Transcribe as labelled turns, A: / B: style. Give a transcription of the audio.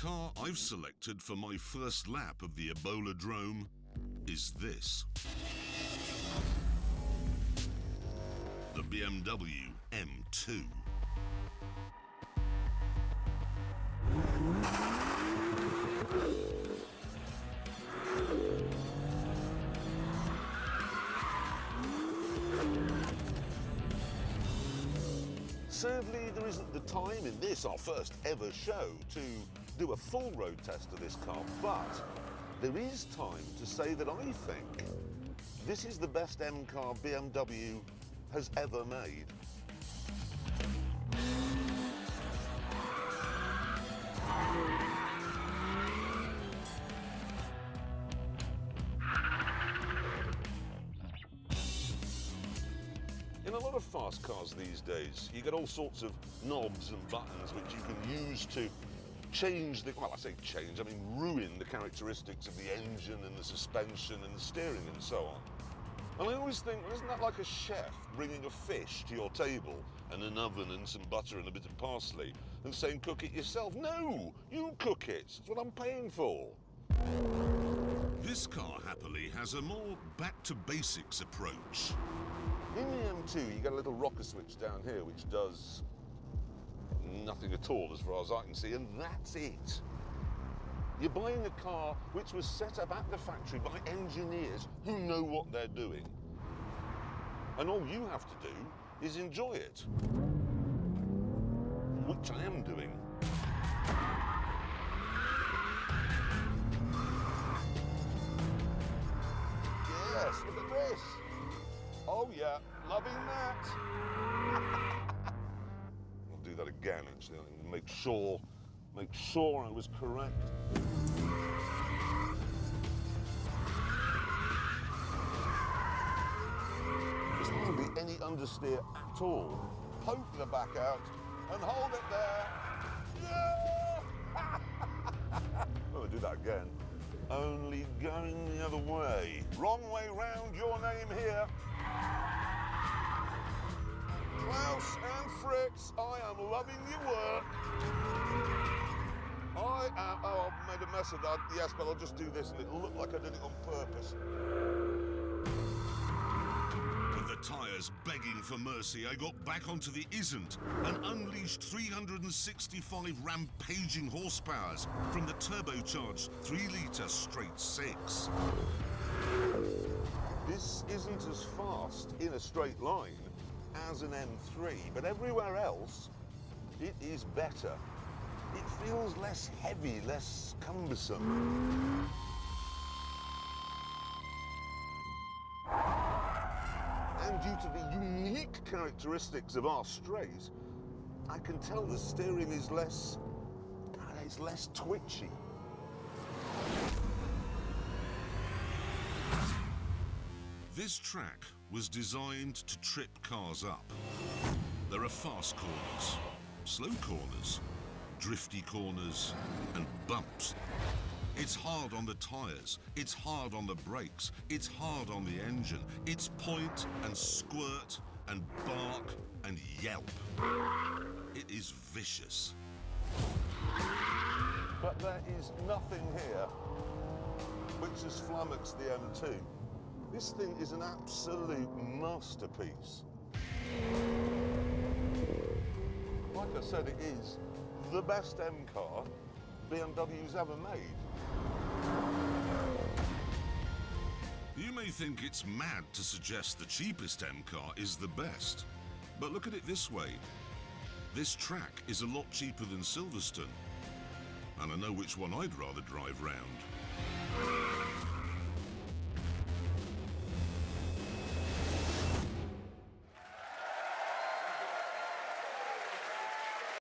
A: car I've selected for my first lap of the Ebola-drome is this. The BMW M2.
B: Sadly, there isn't the time in this, our first ever show, to do a full road test of this car, but there is time to say that I think this is the best M car BMW has ever made. In a lot of fast cars these days, you get all sorts of knobs and buttons which you can use to change the, well, I say change, I mean ruin the characteristics of the engine and the suspension and the steering and so on. And I always think, well, isn't that like a chef bringing a fish to your table and an oven and some butter and a bit of parsley and saying cook it yourself? No, you cook it. That's what I'm paying for.
A: This car, happily, has a more back-to-basics approach.
B: In the M2, you get a little rocker switch down here which does nothing at all as far as I can see, and that's it. You're buying a car which was set up at the factory by engineers who know what they're doing. And all you have to do is enjoy it. Which I am doing. Yes, look at this. Oh yeah, loving that. I'll do that again actually, and make sure I was correct. There's not going to be any understeer at all. Poke the back out and hold it there. Yeah! I'll do that again. Only going the other way. Wrong way round, your name here. Klaus and Fritz, I am loving your work. I am, oh, I've made a mess of that. Yes, but I'll just do this and it'll look like I did it on purpose.
A: With the tyres begging for mercy, I got back onto the isn't and unleashed 365 rampaging horsepowers from the turbocharged 3-litre straight 6.
B: This isn't as fast in a straight line as an M3, but everywhere else, it is better. It feels less heavy, less cumbersome. And due to the unique characteristics of our straight, I can tell the steering is less twitchy.
A: This track was designed to trip cars up. There are fast corners, slow corners, drifty corners, and bumps. It's hard on the tyres, it's hard on the brakes, it's hard on the engine. It's point and squirt and bark and yelp. It is vicious.
B: But there is nothing here which has flummoxed the M2. This thing is an absolute masterpiece. Like I said, it is the best M car BMW's ever made.
A: You may think it's mad to suggest the cheapest M car is the best, but look at it this way. This track is a lot cheaper than Silverstone, and I know which one I'd rather drive round.